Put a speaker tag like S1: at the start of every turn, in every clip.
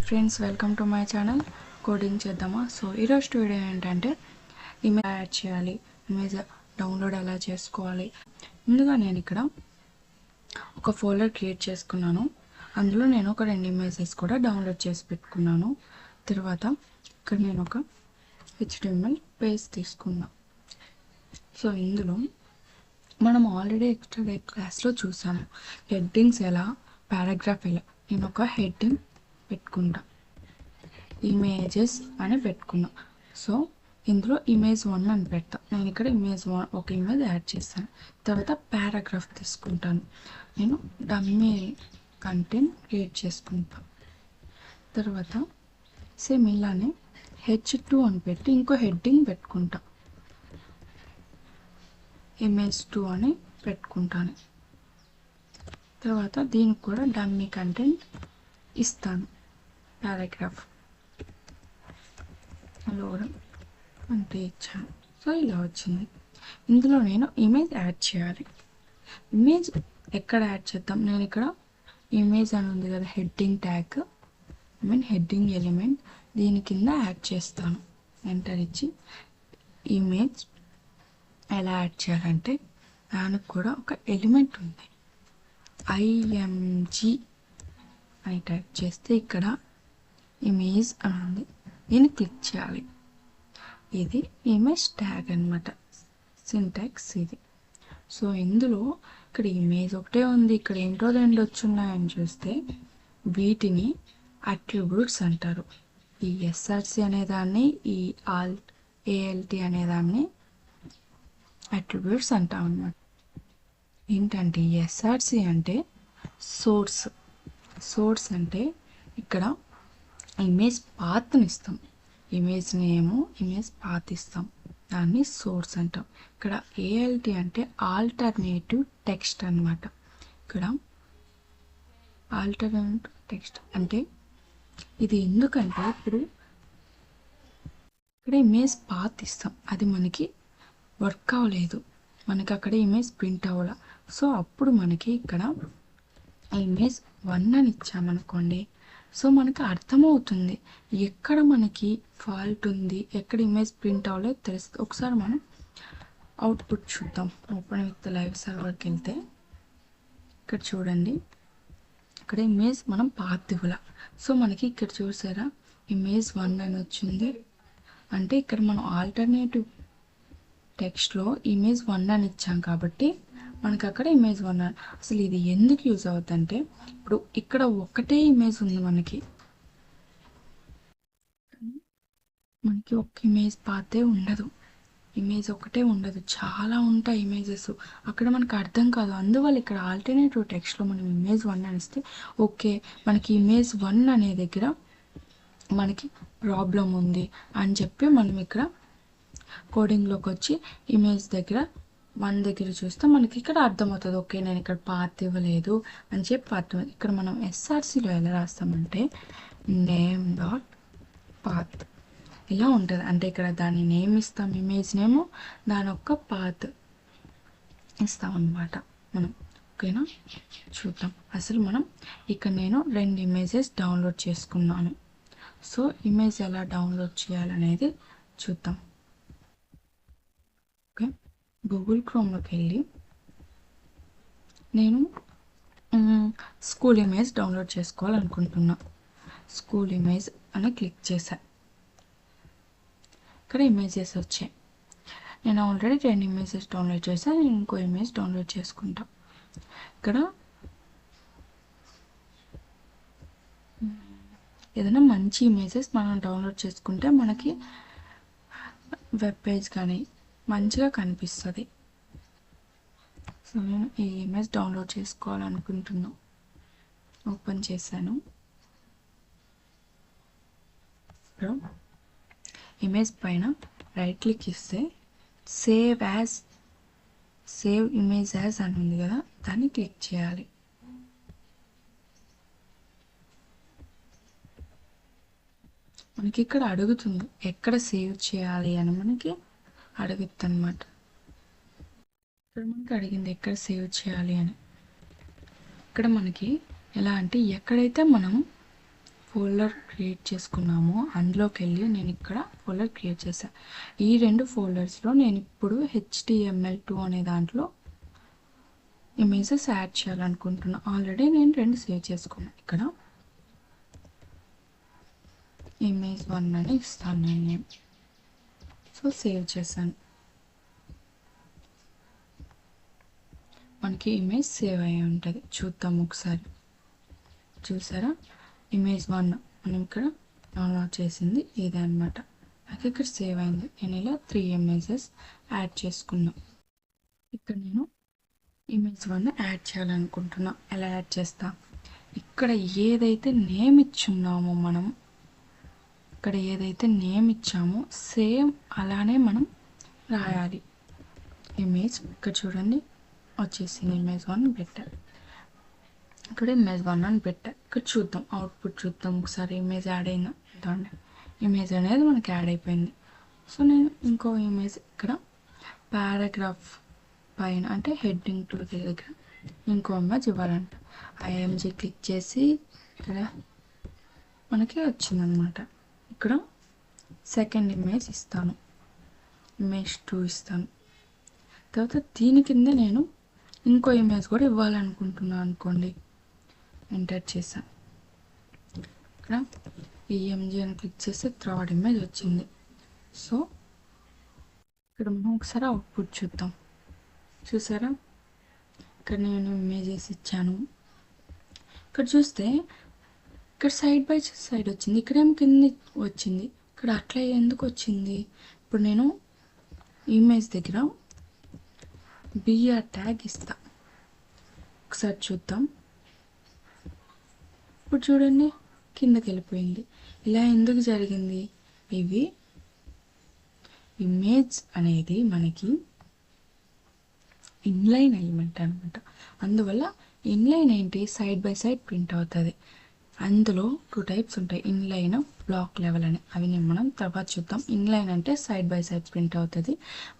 S1: Friends, welcome to my channel. Coding చేద్దామా. So ఈరోజు video ఏంటంటే ఇమేజ్ యాడ్ చేయాలి, ఇమేజ్ డౌన్లోడ్ ఎలా చేసుకోవాలి. ముందుగా నేను ఇక్కడ ఒక ఫోల్డర్ క్రియేట్ చేసుకున్నాను. అందులో నేను ఒక 2 ఇమేజెస్ కూడా డౌన్లోడ్ చేసి పెట్టుకున్నాను. తర్వాత ఇక్కడ నేను ఒక HTML పేజ్ తీసుకున్నా. సో ఇందులో మనం ఆల్రెడీ ఎక్స్ట్రా క్లాస్లో చూసాము హెడ్డింగ్స్ ఎలా, పారాగ్రాఫ్ ఎలా. నేను ఒక హెడ్డింగ్ పెట్టుకుంటా, ఇమేజెస్ అని పెట్టుకున్నా. సో ఇందులో Image1 అని పెడతా. నేను ఇక్కడ Image1 ఒక ఇమేజ్ యాడ్ చేస్తాను. తర్వాత పారాగ్రాఫ్ తీసుకుంటాను. నేను డమ్మీ కంటెంట్ క్రియేట్ చేసుకుంటా. తర్వాత సేమ్ ఇలానే H2 అని పెట్టి ఇంకో హెడ్డింగ్ పెట్టుకుంటా, Image2 అని పెట్టుకుంటాను. తర్వాత దీనికి కూడా డమ్మీ కంటెంట్ ఇస్తాను, పారాగ్రాఫ్ లోడం అంటే ఇచ్చాను. సో ఇలా వచ్చింది. ఇందులో నేను ఇమేజ్ యాడ్ చేయాలి. ఇమేజ్ ఎక్కడ యాడ్ చేద్దాం? నేను ఇక్కడ ఇమేజ్ అని ఉంది కదా, హెడ్డింగ్ ట్యాగ్, హెడ్డింగ్ ఎలిమెంట్, దీని కింద యాడ్ చేస్తాను. ఎంటర్ ఇచ్చి ఇమేజ్ ఎలా యాడ్ చేయాలంటే దానికి కూడా ఒక ఎలిమెంట్ ఉంది, IMG అని టైప్ చేస్తే ఇక్కడ ఇమేజ్ అని ఉంది. దీన్ని క్లిక్ చేయాలి. ఇది ఇమేజ్ ట్యాగ్ అనమాట, సింటాక్స్ ఇది. సో ఇందులో ఇక్కడ ఇమేజ్ ఒకటే ఉంది, ఇక్కడ ఏంటో 2 వచ్చున్నాయని చూస్తే వీటిని అట్రిబ్యూట్స్ అంటారు. ఈ SRC అనేదాన్ని, ఈ ALT అనేదాన్ని అట్రిబ్యూట్స్ అంటాం అన్నమాట. ఏంటంటే SRC అంటే సోర్స్ అంటే ఇక్కడ ఇమేజ్ పాత్ని ఇస్తాం, ఇమేజ్ నేము, ఇమేజ్ పాత్ ఇస్తాం, దాన్ని సోర్స్ అంటాం. ఇక్కడ ALT అంటే ఆల్టర్నేటివ్ టెక్స్ట్ అన్నమాట. ఇక్కడ ఆల్టర్నేటివ్ టెక్స్ట్ అంటే ఇది ఎందుకంటే ఇప్పుడు ఇక్కడ ఇమేజ్ పాత్ ఇస్తాం, అది మనకి వర్క్ అవ్వలేదు, మనకి అక్కడ ఇమేజ్ ప్రింట్ అవ్వాల. సో అప్పుడు మనకి ఇక్కడ Image1 అని ఇచ్చామనుకోండి, సో మనకి అర్థమవుతుంది ఎక్కడ మనకి ఫాల్ట్ ఉంది, ఎక్కడ ఇమేజ్ ప్రింట్ అవ్వలేదు తెలుస్తుంది. ఒకసారి మనం అవుట్పుట్ చూద్దాం. ఓపెన్ విత్ లైవ్ సర్వర్కి వెళ్తే ఇక్కడ చూడండి, ఇక్కడ ఇమేజ్ మనం పాత్ ఇవ్వాల. సో మనకి ఇక్కడ చూసారా Image1 అని వచ్చింది. అంటే ఇక్కడ మనం ఆల్టర్నేటివ్ టెక్స్ట్లో Image1 అని ఇచ్చాం కాబట్టి మనకి అక్కడ Image1 అని. అసలు ఇది ఎందుకు యూజ్ అవుతుందంటే ఇప్పుడు ఇక్కడ ఒకటే ఇమేజ్ ఉంది, మనకి ఒక ఇమేజ్ పాతే ఉండదు, ఇమేజ్ ఒకటే ఉండదు, చాలా ఉంటాయి ఇమేజెస్. అక్కడ మనకు అర్థం కాదు. అందువల్ల ఇక్కడ ఆల్టర్నేటివ్ టెక్స్ట్లో మనం Image1 అని ఇస్తే ఓకే, మనకి Image1 అనే దగ్గర మనకి ప్రాబ్లం ఉంది అని చెప్పి మనం ఇక్కడ కోడింగ్లోకి వచ్చి ఇమేజ్ దగ్గర 1 దగ్గర చూస్తే మనకి ఇక్కడ అర్థమవుతుంది, ఓకే నేను ఇక్కడ పాత్ ఇవ్వలేదు అని చెప్పి అర్థం. ఇక్కడ మనం SRCలో ఎలా రాస్తామంటే name.path ఇలా ఉంటుంది. అంటే ఇక్కడ దాని నేమ్ ఇస్తాం, ఇమేజ్ నేము, దాని యొక్క పాత్ ఇస్తాం అన్నమాట మనం. ఓకేనా, చూద్దాం. అసలు మనం ఇక్కడ నేను 2 ఇమేజెస్ డౌన్లోడ్ చేసుకున్నాను. సో ఇమేజ్ ఎలా డౌన్లోడ్ చేయాలనేది చూద్దాం. ఓకే, గూగుల్ క్రోమ్లోకి వెళ్ళి నేను స్కూల్ ఇమేజ్ డౌన్లోడ్ చేసుకోవాలనుకుంటున్నా. స్కూల్ ఇమేజ్ అని క్లిక్ చేశా. ఇక్కడ ఇమేజెస్ వచ్చాయి. నేను ఆల్రెడీ 2 ఇమేజెస్ డౌన్లోడ్ చేశాను. నేను ఇంకో ఇమేజ్ డౌన్లోడ్ చేసుకుంటా. ఇక్కడ ఏదైనా మంచి ఇమేజెస్ మనం డౌన్లోడ్ చేసుకుంటే మనకి వెబ్ పేజ్ కానీ మంచిగా కనిపిస్తుంది. సో నేను ఈ ఇమేజ్ డౌన్లోడ్ చేసుకోవాలనుకుంటున్నాను. ఓపెన్ చేశాను. ఇప్పుడు ఇమేజ్ పైన రైట్ క్లిక్ ఇస్తే సేవ్ ఇమేజ్ యాజ్ అని ఉంది కదా, దాన్ని క్లిక్ చేయాలి. మనకి ఇక్కడ అడుగుతుంది ఎక్కడ సేవ్ చేయాలి అని, మనకి అడుగుతుంది అన్నమాట. ఇక్కడ మనకి అడిగింది ఎక్కడ సేవ్ చేయాలి అని. ఇక్కడ మనకి ఎలా అంటే ఎక్కడైతే మనం ఫోల్డర్ క్రియేట్ చేసుకున్నామో అందులోకి వెళ్ళి నేను ఇక్కడ ఫోల్డర్ క్రియేట్ చేశాను. ఈ 2 ఫోల్డర్స్లో నేను ఇప్పుడు HTML2 అనే దాంట్లో ఇమేజెస్ యాడ్ చేయాలనుకుంటున్నాను. ఆల్రెడీ నేను 2 సేవ్ చేసుకున్నాను. ఇక్కడ image1 అని ఇస్తాను నేను. సో సేవ్ చేశాను. మనకి ఇమేజ్ సేవ్ అయ్యి ఉంటుంది. చూద్దాం ఒకసారి. చూసారా, image1 మనం ఇక్కడ డౌన్లోడ్ చేసింది ఇదే అనమాట. నాకు ఇక్కడ సేవ్ అయింది. నేను ఇలా 3 ఇమేజెస్ యాడ్ చేసుకున్నా. ఇక్కడ నేను image1 యాడ్ చేయాలనుకుంటున్నా. ఎలా యాడ్ చేస్తా, ఇక్కడ ఏదైతే నేమ్ ఇచ్చున్నామో మనం, ఇక్కడ ఏదైతే నేమ్ ఇచ్చామో సేమ్ అలానే మనం రాయాలి. ఇమేజ్ ఇక్కడ చూడండి వచ్చేసింది. image1 పెట్టా. ఇక్కడ image1 అని పెట్టా. ఇక్కడ చూద్దాం, అవుట్పుట్ చూద్దాం ఒకసారి. ఇమేజ్ యాడ్ అయిందా చూడండి. ఇమేజ్ అనేది మనకి యాడ్ అయిపోయింది. సో నేను ఇంకో ఇమేజ్ ఇక్కడ పారాగ్రాఫ్ పైన అంటే హెడ్డింగ్ 2 దగ్గర ఇంకో ఇమేజ్ ఇవ్వాలంట. IMG క్లిక్ చేసి ఇక్కడ మనకి వచ్చిందనమాట. ఇక్కడ సెకండ్ ఇమేజ్ ఇస్తాను, image2 ఇస్తాను. తర్వాత దీని కింద నేను ఇంకో ఇమేజ్ కూడా ఇవ్వాలనుకుంటున్నాను అనుకోండి. ఎంటర్ చేశాను. ఇక్కడ EMG అని క్లిక్ చేస్తే థర్డ్ ఇమేజ్ వచ్చింది. సో ఇక్కడ మనం ఒకసారి అవుట్పుట్ చూద్దాం. చూసారా, ఇక్కడ నేను ఇమేజెస్ ఇచ్చాను. ఇక్కడ చూస్తే ఇక్కడ సైడ్ బై సైడ్ వచ్చింది, ఇక్కడేమో కింద వచ్చింది. ఇక్కడ అట్లా ఎందుకు వచ్చింది? ఇప్పుడు నేను ఇమేజ్ దగ్గర BR ట్యాగ్ ఇస్తా. ఒకసారి చూద్దాం. ఇప్పుడు చూడండి కిందకి వెళ్ళిపోయింది. ఇలా ఎందుకు జరిగింది? ఇవి ఇమేజ్ అనేది మనకి ఇన్లైన్ ఎలిమెంట్ అనమాట. అందువల్ల ఇన్లైన్ ఏంటి, సైడ్ బై సైడ్ ప్రింట్ అవుతుంది. అందులో 2 టైప్స్ ఉంటాయి, ఇన్లైన్, బ్లాక్ లెవెల్ అని. అవి మనం తర్వాత చూద్దాం. ఇన్లైన్ అంటే సైడ్ బై సైడ్ ప్రింట్ అవుతుంది.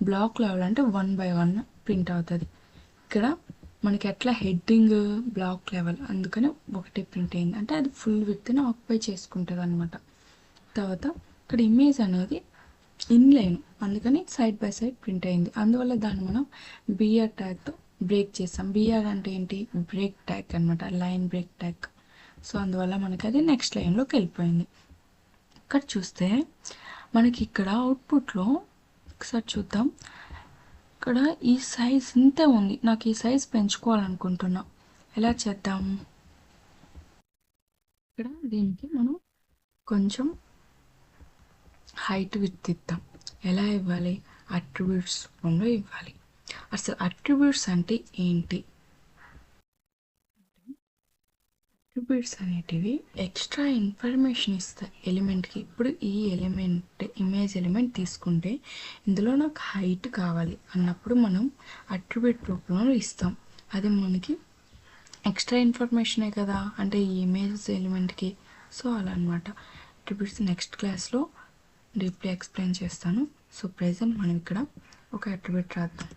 S1: బ్లాక్ లెవెల్ అంటే 1 by 1 ప్రింట్ అవుతుంది. ఇక్కడ మనకి ఎట్లా హెడ్డింగ్ బ్లాక్ లెవెల్, అందుకని ఒకటి ప్రింట్ అయింది. అంటే అది ఫుల్ విడ్త్ని ఆక్యుపై చేసుకుంటుంది అనమాట. తర్వాత ఇక్కడ ఇమేజ్ అనేది ఇన్లైన్, అందుకని సైడ్ బై సైడ్ ప్రింట్ అయింది. అందువల్ల దాన్ని మనం BR ట్యాగ్తో బ్రేక్ చేస్తాం. BR అంటే ఏంటి, బ్రేక్ ట్యాగ్ అనమాట, లైన్ బ్రేక్ ట్యాగ్. సో అందువల్ల మనకి అది నెక్స్ట్ లైన్లోకి వెళ్ళిపోయింది. ఇక్కడ చూస్తే మనకి ఇక్కడ అవుట్పుట్లో ఒకసారి చూద్దాం. ఇక్కడ ఈ సైజ్ ఇంతే ఉంది. నాకు ఈ సైజ్ పెంచుకోవాలనుకుంటున్నా. ఎలా చేద్దాం? ఇక్కడ దీనికి మనం కొంచెం హైట్ విడ్త్ ఇద్దాం. ఎలా ఇవ్వాలి? అట్రిబ్యూట్స్ రూపంలో ఇవ్వాలి. అసలు అట్రిబ్యూట్స్ అంటే ఏంటి? అట్రిబ్యూట్స్ అనేటివి ఎక్స్ట్రా ఇన్ఫర్మేషన్ ఇస్తాయి ఎలిమెంట్కి. ఇప్పుడు ఈ ఎలిమెంట్, ఇమేజ్ ఎలిమెంట్ తీసుకుంటే ఇందులో నాకు హైట్ కావాలి అన్నప్పుడు మనం అట్రిబ్యూట్ రూపంలో ఇస్తాం. అది మనకి ఎక్స్ట్రా ఇన్ఫర్మేషనే కదా, అంటే ఈ ఇమేజ్ ఎలిమెంట్కి. సో అలా అనమాట. అట్రిబ్యూట్స్ నెక్స్ట్ క్లాస్లో డీప్లీ ఎక్స్ప్లెయిన్ చేస్తాను. సో ప్రెజెంట్ మనం ఇక్కడ ఒక అట్రిబ్యూట్ రాద్దాం.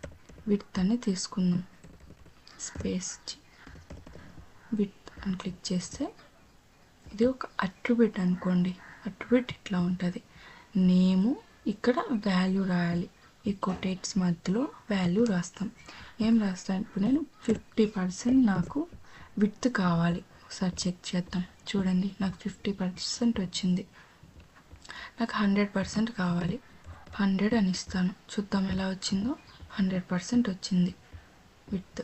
S1: విడ్త్ అని తీసుకుందాం. స్పేస్ విడ్త్ అని క్లిక్ చేస్తే ఇది ఒక అట్రిబ్యూట్ అనుకోండి. అట్రిబ్యూట్ ఇట్లా ఉంటుంది. నేము, ఇక్కడ వాల్యూ రాయాలి. ఈ కొటేట్స్ మధ్యలో వాల్యూ రాస్తాం. ఏం రాస్తాను? ఇప్పుడు నేను 50% నాకు విడ్త్ కావాలి. ఒకసారి చెక్ చేద్దాం. చూడండి నాకు 50% వచ్చింది. నాకు 100% కావాలి. 100 అని ఇస్తాను. చూద్దాం ఎలా వచ్చిందో. 100% వచ్చింది విడ్త్.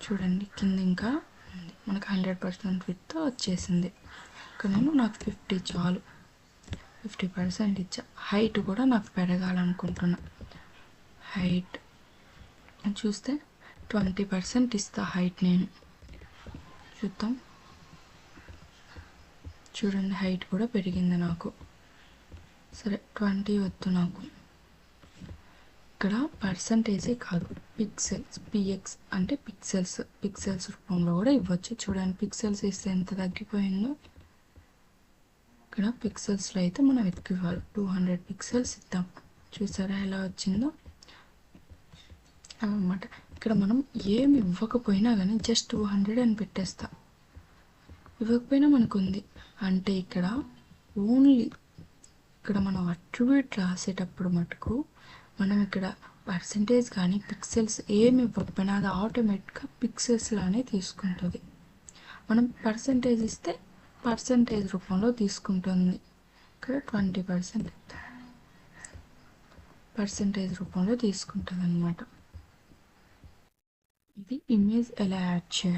S1: చూడండి కింద ఇంకా ఉంది. మనకు 100% విడ్త్ వచ్చేసింది. ఇక్కడ నేను నాకు 50 చాలు, 50% ఇచ్చా. హైట్ కూడా నాకు పెరగాలనుకుంటున్నా. హైట్ చూస్తే 20% ఇస్తా హైట్ నేను. చూద్దాం. చూడండి హైట్ కూడా పెరిగింది నాకు. సరే 20 వద్దు నాకు. ఇక్కడ పర్సంటేజే కాదు, పిక్సెల్స్, PX అంటే పిక్సెల్స్ రూపంలో కూడా ఇవ్వచ్చు. చూడండి పిక్సెల్స్ ఇస్తే ఎంత తగ్గిపోయిందో. ఇక్కడ పిక్సెల్స్లో అయితే మనం ఎక్కువ ఇవ్వాలి. 200 పిక్సెల్స్ ఇద్దాం. చూసారా ఎలా వచ్చిందో అన్నమాట. ఇక్కడ మనం ఏమి ఇవ్వకపోయినా కానీ జస్ట్ 200 అని పెట్టేస్తా. ఇవ్వకపోయినా మనకు ఉంది అంటే ఇక్కడ ఓన్లీ ఇక్కడ మనం అట్రిబ్యూట్ రాసేటప్పుడు మటుకు మనం ఇక్కడ పర్సంటేజ్ కానీ పిక్సెల్స్ ఏమి ఇవ్వకపోయినా అది ఆటోమేటిక్గా పిక్సెల్స్ లానే తీసుకుంటుంది. మనం పర్సంటేజ్ ఇస్తే పర్సంటేజ్ రూపంలో తీసుకుంటుంది. ఇక్కడ 20% పర్సంటేజ్ రూపంలో తీసుకుంటుంది అన్నమాట. ఇది ఇమేజ్ ఎలా యాడ్ చేయాలి.